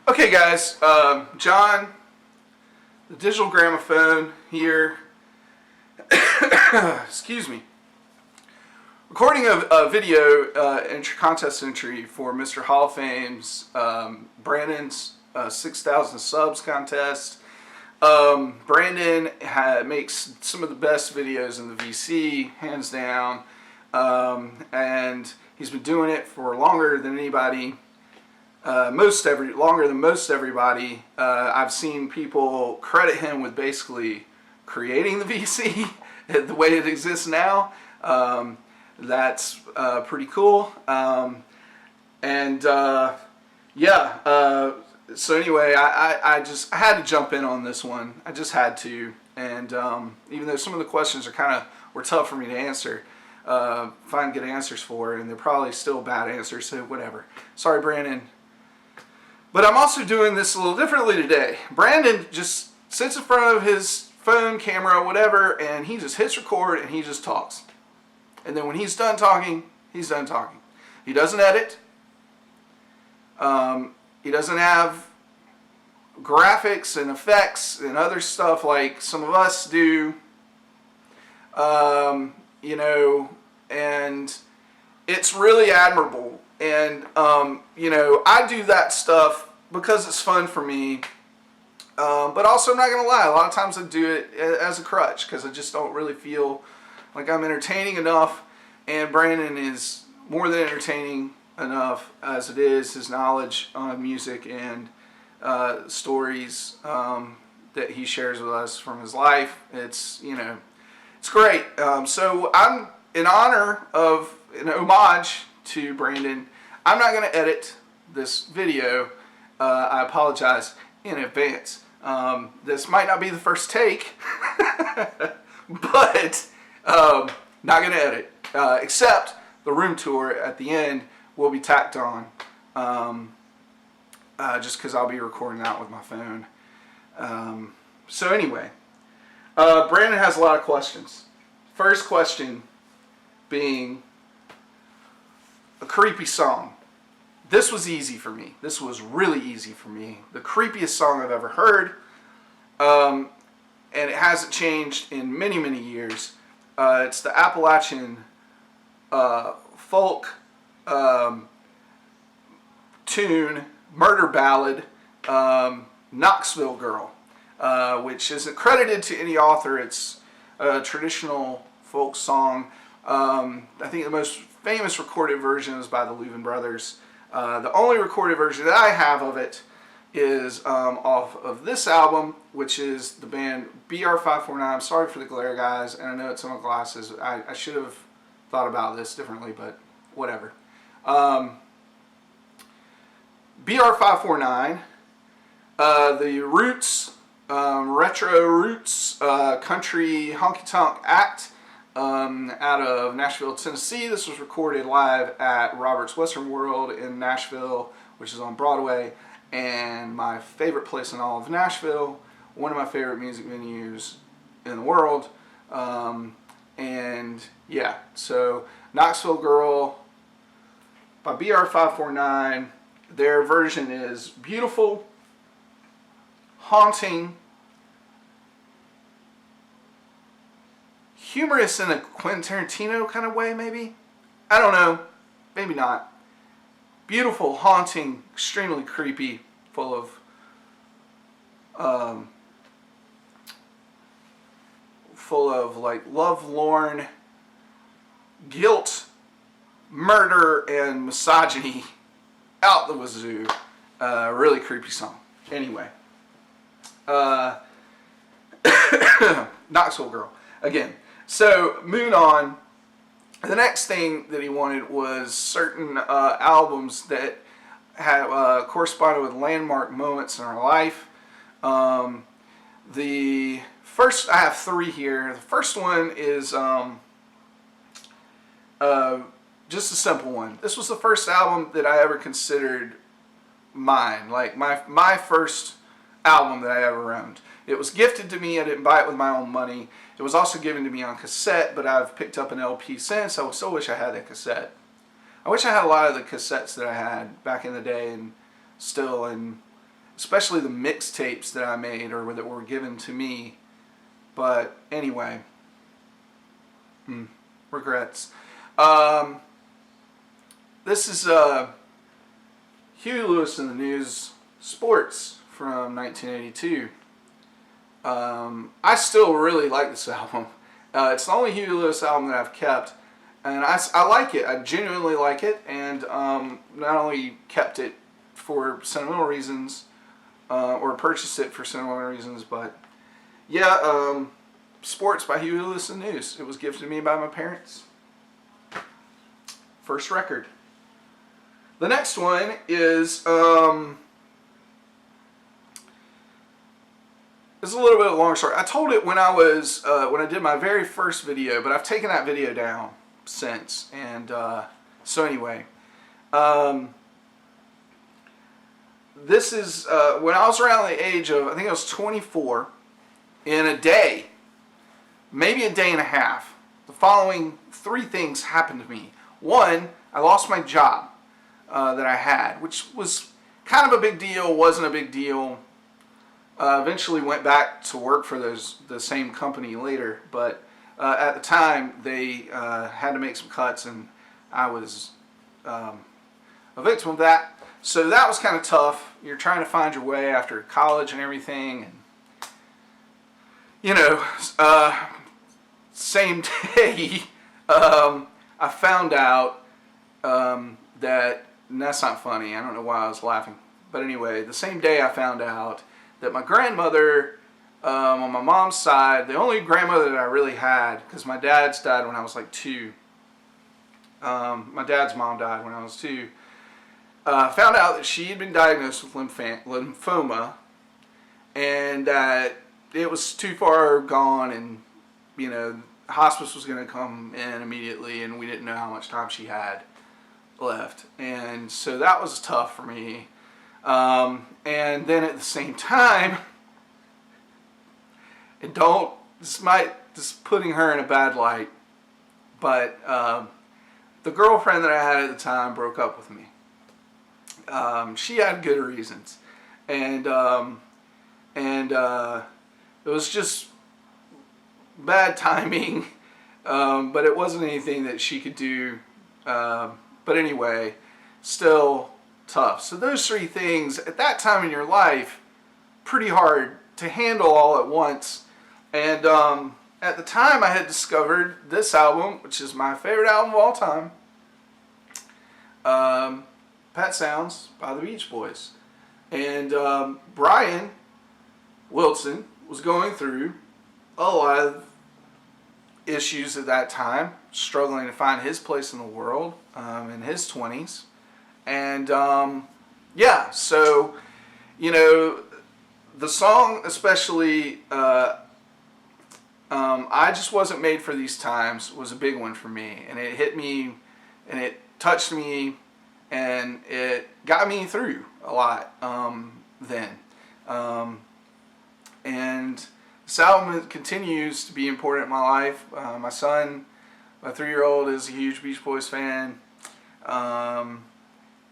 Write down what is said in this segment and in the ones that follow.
Okay, guys, John, the digital gramophone here. Excuse me. Recording a video contest entry for Mr. Hoffame's Brandon's 6,000 subs contest. Brandon makes some of the best videos in the VC, hands down, and he's been doing it for longer than anybody. Longer than most everybody. I've seen people credit him with basically creating the VC the way it exists now. That's pretty cool. So anyway, I had to jump in on this one. I just had to. And even though some of the questions were tough for me to answer, find good answers for, and they're probably still bad answers, so whatever. Sorry, Brandon. But I'm also doing this a little differently today. Brandon just sits in front of his phone, camera, whatever, and he just hits record and he just talks. And then when he's done talking, he's done talking. He doesn't edit. He doesn't have graphics and effects and other stuff like some of us do. And it's really admirable. And, I do that stuff because it's fun for me. But also, I'm not going to lie, a lot of times I do it as a crutch because I just don't really feel like I'm entertaining enough. And Brandon is more than entertaining enough as it is. His knowledge on music and stories that he shares with us from his life. It's great. So I'm, in honor of an homage to Brandon, I'm not going to edit this video. I apologize in advance. This might not be the first take, but not going to edit. Except the room tour at the end will be tacked on, just because I'll be recording that with my phone. So anyway, Brandon has a lot of questions. First question being a creepy song. This was easy for me. This was really easy for me. The creepiest song I've ever heard. And it hasn't changed in many, many years. It's the Appalachian folk tune, murder ballad, Knoxville Girl, which isn't credited to any author. It's a traditional folk song. I think the most famous recorded version is by the Louvin Brothers. The only recorded version that I have of it is off of this album, which is the band BR549. I'm sorry for the glare, guys, and I know it's on my glasses. I should have thought about this differently, but whatever. BR549, the Roots, retro Roots, country honky-tonk act, out of Nashville, Tennessee. This was recorded live at Robert's Western World in Nashville, which is on Broadway, and my favorite place in all of Nashville, one of my favorite music venues in the world. And yeah, so Knoxville Girl by BR549. Their version is beautiful, haunting, humorous in a Quentin Tarantino kind of way, maybe? I don't know. Maybe not. Beautiful, haunting, extremely creepy, full of like lovelorn guilt, murder, and misogyny out the wazoo. Really creepy song. Anyway. Knoxville Girl. Again. So, moving on, the next thing that he wanted was certain albums that had corresponded with landmark moments in our life. The first, I have three here. The first one is just a simple one. This was the first album that I ever considered mine, like my first album that I ever owned. It was gifted to me. I didn't buy it with my own money. It was also given to me on cassette, but I've picked up an LP since. I still wish I had that cassette. I wish I had a lot of the cassettes that I had back in the day and still, and especially the mixtapes that I made or that were given to me. But anyway, regrets. This is Huey Lewis in the News Sports from 1982. I still really like this album. It's the only Huey Lewis album that I've kept, and I like it. I genuinely like it, and not only kept it for sentimental reasons, or purchased it for sentimental reasons, but yeah, Sports by Huey Lewis in the News. It was gifted to me by my parents. First record. The next one is it's a little bit of a long story. I told it when I did my very first video, but I've taken that video down since. And so anyway, this is when I was around the age of, I think I was 24. In a day, maybe a day and a half, the following 3 things happened to me. One, I lost my job that I had, which was kind of a big deal, wasn't a big deal. Eventually went back to work for the same company later, but at the time they had to make some cuts, and I was a victim of that. So that was kind of tough. You're trying to find your way after college and everything, and you know, same day I found out that, and that's not funny, I don't know why I was laughing, but anyway, the same day I found out that my grandmother, on my mom's side, the only grandmother that I really had, because my dad's died when I was like 2, my dad's mom died when I was 2, found out that she had been diagnosed with lymphoma, and that it was too far gone, and you know, hospice was going to come in immediately, and we didn't know how much time she had left, and so that was tough for me. And then at the same time, and this putting her in a bad light, but the girlfriend that I had at the time broke up with me. She had good reasons, and it was just bad timing, but it wasn't anything that she could do. But anyway, still tough. So those 3 things at that time in your life, pretty hard to handle all at once. And at the time I had discovered this album, which is my favorite album of all time, Pet Sounds by the Beach Boys. And Brian Wilson was going through a lot of issues at that time, struggling to find his place in the world in his 20s. And yeah, so, you know, the song especially, I Just Wasn't Made for These Times, was a big one for me. And it hit me, and it touched me, and it got me through a lot then. And this album continues to be important in my life. My son, my 3-year-old, is a huge Beach Boys fan.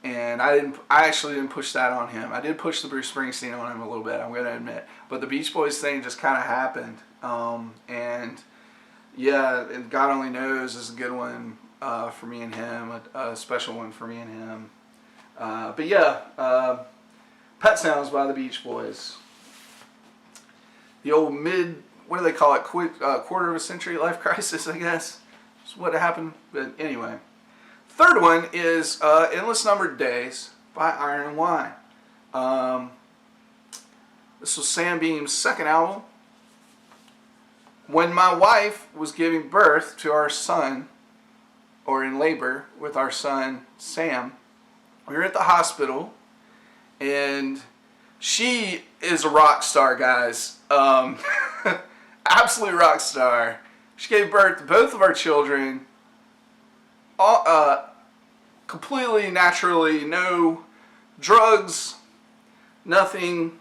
And I actually didn't push that on him. I did push the Bruce Springsteen on him a little bit, I'm going to admit. But the Beach Boys thing just kind of happened. And yeah, and God Only Knows is a good one for me and him, a special one for me and him. But yeah, Pet Sounds by the Beach Boys. The old what do they call it? Quarter of a century life crisis, I guess. That's what happened. But anyway. Third one is Endless Numbered Days by Iron and Wine. This was Sam Beam's second album. When my wife was giving birth to our son, or in labor with our son Sam, we were at the hospital, and she is a rock star, guys. Absolute rock star. She gave birth to both of our children, completely naturally, no drugs, nothing.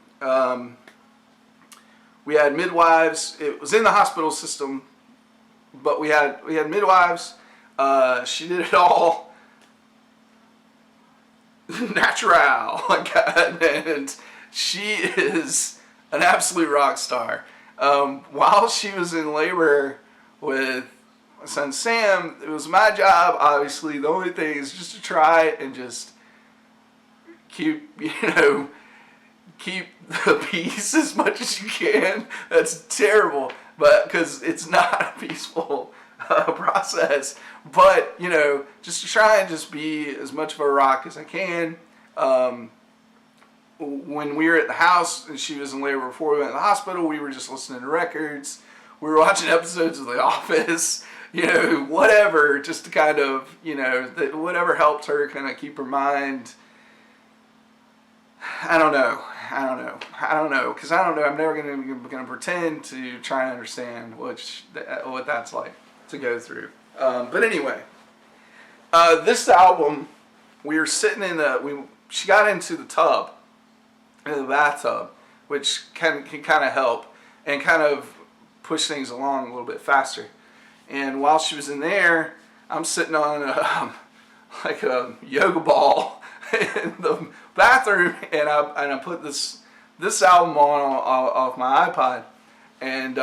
We had midwives. It was in the hospital system, but we had midwives. She did it all natural, and she is an absolute rock star. While she was in labor with my son Sam, it was my job, obviously. The only thing is just to try and just keep the peace as much as you can. That's terrible, but because it's not a peaceful process. But, just to try and just be as much of a rock as I can. When we were at the house and she was in labor before we went to the hospital, we were just listening to records. We were watching episodes of The Office, whatever, just to kind of, whatever helped her kind of keep her mind. I don't know, because I don't know. I'm never gonna pretend to try and understand what that's like to go through. But anyway, this album, we were sitting she got into the tub, in the bathtub, which can kind of help and kind of push things along a little bit faster. And while she was in there, I'm sitting on like a yoga ball in the bathroom, and I put this album on off my iPod, and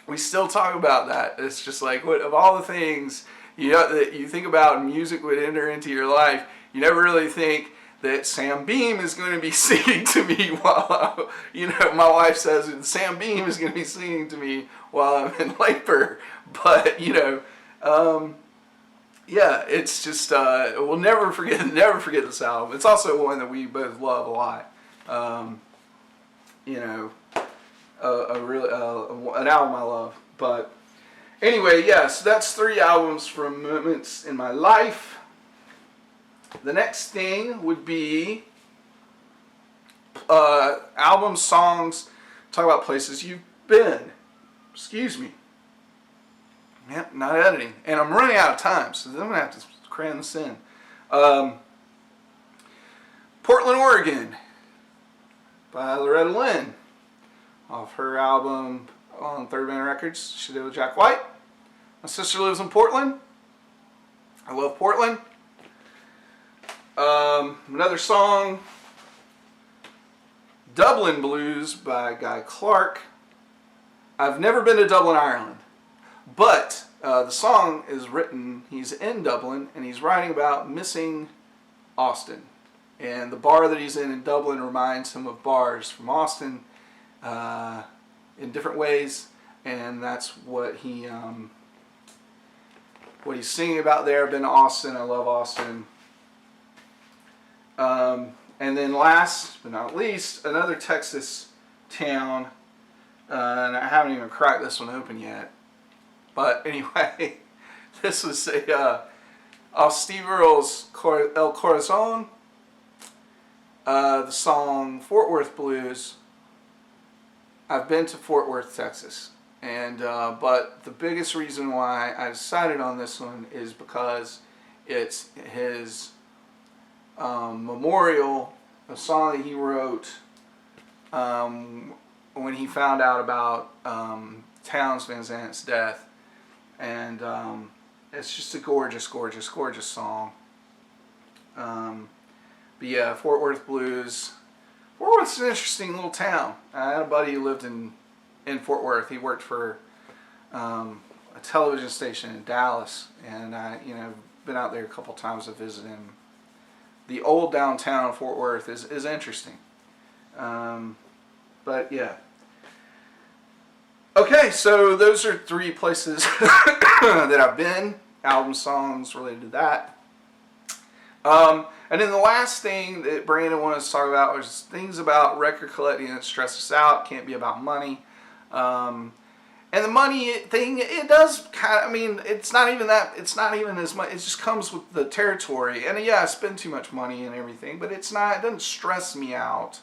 we still talk about that. It's just like, what of all the things that you think about music would enter into your life, you never really think that Sam Beam is going to be singing to me while my wife says that Sam Beam is going to be singing to me while I'm in labor. But it's just we'll never forget this album. It's also one that we both love a lot. An album I love. But anyway, yes, that's 3 albums from moments in my life. The next thing would be album songs. Talk about places you've been. Excuse me. Yep, not editing. And I'm running out of time, so then I'm going to have to cram this in. Portland, Oregon by Loretta Lynn. Off her album on Third Man Records, she did with Jack White. My sister lives in Portland. I love Portland. Another song, Dublin Blues by Guy Clark. I've never been to Dublin, Ireland, but the song is written, he's in Dublin, and he's writing about missing Austin. And the bar that he's in Dublin reminds him of bars from Austin in different ways, and that's what he's singing about there. I've been to Austin, I love Austin. And then last but not least, another Texas town, and I haven't even cracked this one open yet. But anyway, this was off Steve Earle's El Corazon, the song Fort Worth Blues. I've been to Fort Worth, Texas, and but the biggest reason why I decided on this one is because it's his memorial, a song that he wrote when he found out about Townes Van Zant's death, and it's just a gorgeous, gorgeous, gorgeous song. But yeah, Fort Worth Blues. Fort Worth's an interesting little town. I had a buddy who lived in Fort Worth. He worked for a television station in Dallas, and I been out there a couple times to visit him. The old downtown of Fort Worth is interesting. But yeah. Okay, so those are 3 places that I've been. Album songs related to that. And then the last thing that Brandon wanted us to talk about was things about record collecting that stress us out. Can't be about money. And the money thing, it does kind of, I mean, it's not even as much, it just comes with the territory. And yeah, I spend too much money and everything, but it doesn't stress me out.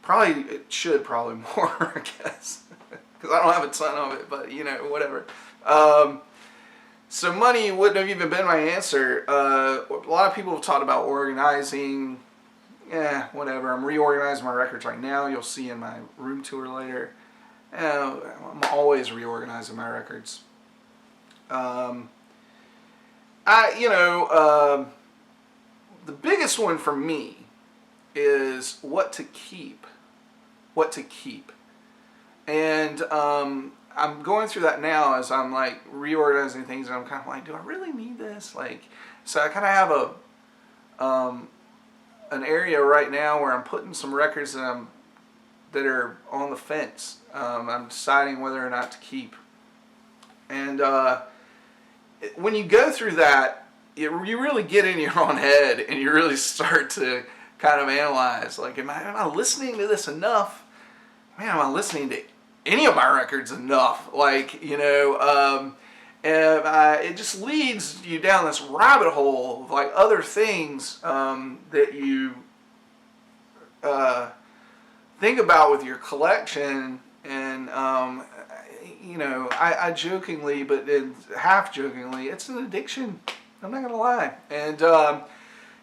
It should probably more, I guess. Because I don't have a ton of it, but whatever. So money wouldn't have even been my answer. A lot of people have talked about organizing. Whatever. I'm reorganizing my records right now. You'll see in my room tour later. I'm always reorganizing my records. The biggest one for me is what to keep. What to keep. And I'm going through that now as I'm like reorganizing things, and I'm kind of like, do I really need this? Like, so I kind of have an area right now where I'm putting some records that are on the fence. I'm deciding whether or not to keep. And when you go through that, you really get in your own head, and you really start to kind of analyze, like, am I listening to this enough? Man, am I listening to any of my records enough? Like, you know, it just leads you down this rabbit hole of like other things that you think about with your collection. And you know, I jokingly, but half jokingly, it's an addiction. I'm not gonna lie. And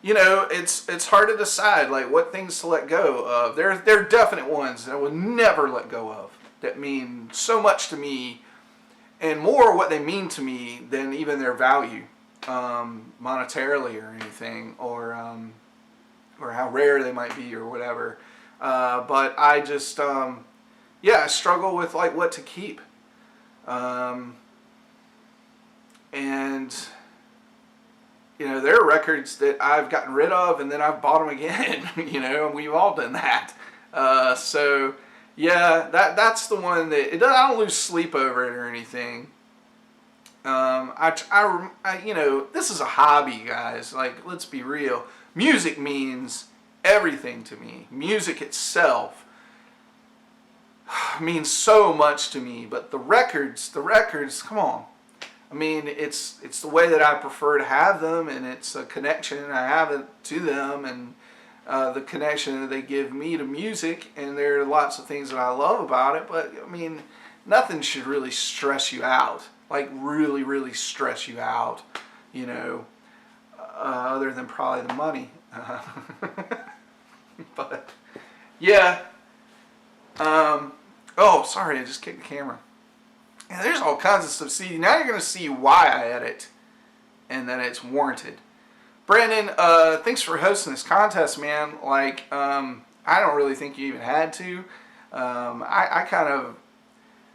you know, it's hard to decide like what things to let go of. There are definite ones that I would never let go of, that mean so much to me, and more what they mean to me than even their value, monetarily or anything, or how rare they might be or whatever. But I just yeah, I struggle with like what to keep, and you know, there are records that I've gotten rid of and then I've bought them again. You know, and we've all done that. So yeah, that's the one that I don't lose sleep over it or anything. You know, this is a hobby, guys. Like, let's be real. Music means everything to me. Music itself means so much to me. But the records, come on. I mean, it's the way that I prefer to have them, and it's a connection I have to them, and the connection that they give me to music. And there are lots of things that I love about it, but I mean, nothing should really stress you out, like really, really stress you out, you know, other than probably the money. But yeah. Oh, sorry, I just kicked the camera. Yeah, there's all kinds of stuff. See, now you're going to see why I edit, and that it's warranted. Brandon, thanks for hosting this contest, man. Like, I don't really think you even had to. I kind of,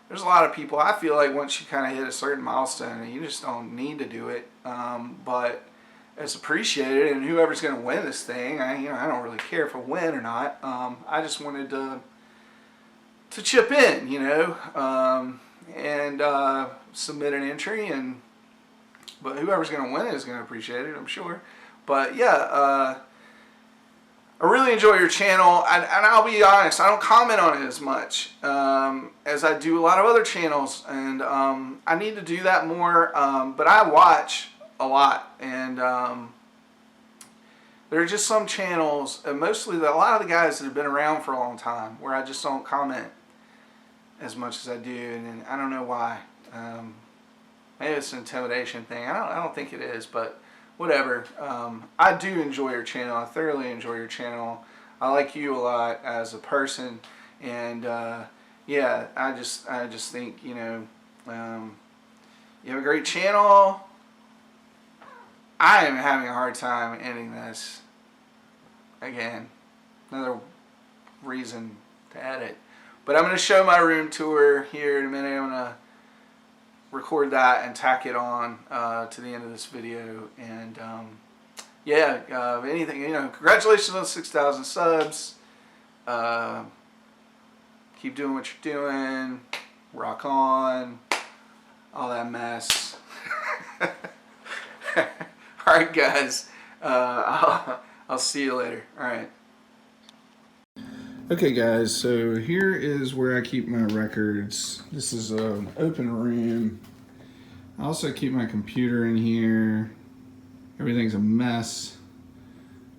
there's a lot of people, I feel like once you kind of hit a certain milestone, you just don't need to do it. But it's appreciated, and whoever's going to win this thing, I don't really care if I win or not. I just wanted to chip in, you know, and submit an entry, but whoever's going to win it is going to appreciate it, I'm sure. But yeah, I really enjoy your channel, and I'll be honest, I don't comment on it as much as I do a lot of other channels, and I need to do that more, but I watch a lot, and there are just some channels, and mostly a lot of the guys that have been around for a long time, where I just don't comment as much as I do, and I don't know why. Maybe it's an intimidation thing. I don't think it is, but whatever. I do enjoy your channel. I thoroughly enjoy your channel. I like you a lot as a person, and yeah, I just think, you know, you have a great channel. I am having a hard time ending this. Again, another reason to edit. But I'm going to show my room tour here in a minute. I'm going to record that and tack it on to the end of this video. And yeah, anything, you know, congratulations on 6,000 subs. Keep doing what you're doing. Rock on. All that mess. Alright, guys. I'll see you later. Alright. Okay, guys, so here is where I keep my records. This is an open room. I also keep my computer in here. Everything's a mess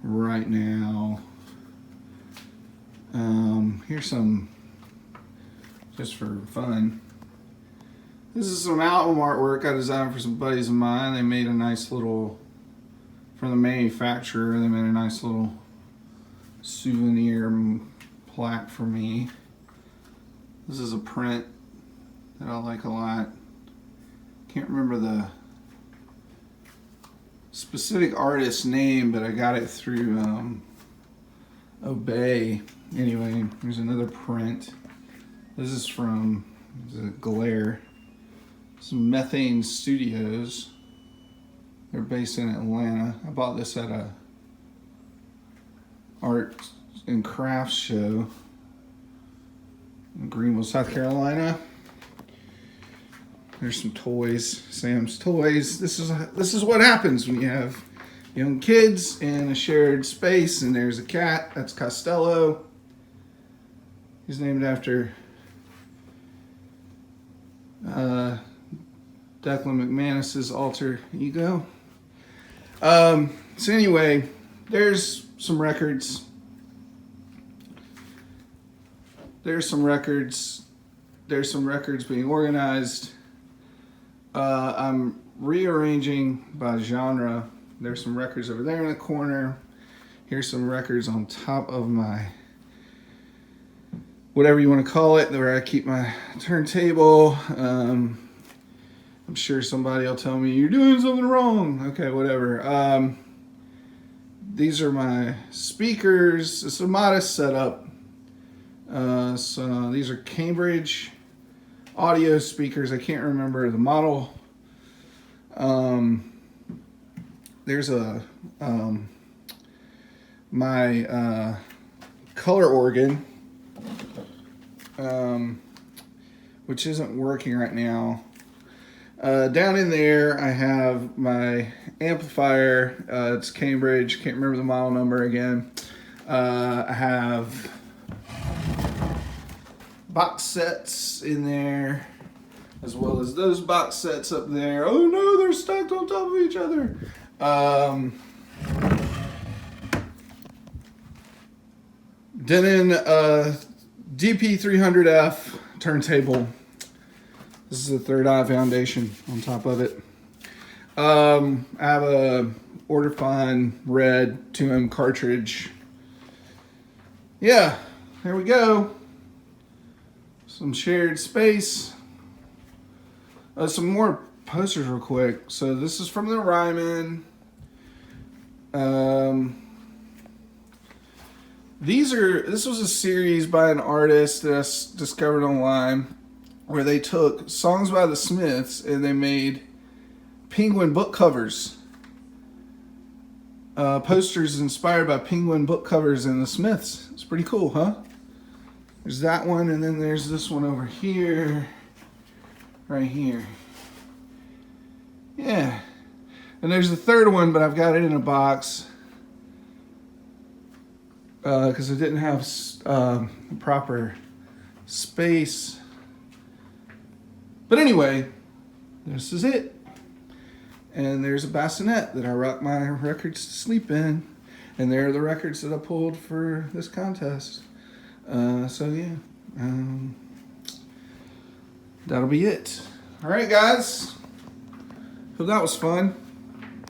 right now. Here's some, just for fun. This is some album artwork I designed for some buddies of mine. They made a nice little, from the manufacturer, they made a nice little souvenir plaque for me. This is a print that I like a lot. Can't remember the specific artist's name, but I got it through obey. Anyway, here's another print. This is from Glare. Some Methane Studios. They're based in Atlanta. I bought this at a art and crafts show in Greenville, South Carolina. There's some toys, Sam's Toys. This is what happens when you have young kids in a shared space. And there's a cat. That's Costello. He's named after Declan McManus's alter ego. So anyway, there's some records. There's some records being organized. I'm rearranging by genre. There's some records over there in the corner. Here's some records on top of my, whatever you want to call it, where I keep my turntable. I'm sure somebody will tell me, you're doing something wrong. Okay, whatever. These are my speakers. It's a modest setup. So these are Cambridge audio speakers. I can't remember the model. There's my color organ, which isn't working right now. Down in there, I have my amplifier. It's Cambridge. Can't remember the model number again. I have box sets in there, as well as those box sets up there. Oh no, they're stacked on top of each other. Denon DP300F turntable. This is a Third Eye Foundation on top of it. I have a Orderfine red 2M cartridge. Yeah, there we go. Some shared space. Some more posters real quick. So this is from the Ryman. This was a series by an artist that I discovered online, where they took songs by the Smiths and they made Penguin book covers. Posters inspired by Penguin book covers and the Smiths. It's pretty cool, huh? There's that one, and then there's this one over here. Right here. Yeah. And there's the third one, but I've got it in a box. Because I didn't have proper space. But anyway, this is it. And there's a bassinet that I rock my records to sleep in. And there are the records that I pulled for this contest. So yeah, that'll be it. All right, guys. Hope that was fun.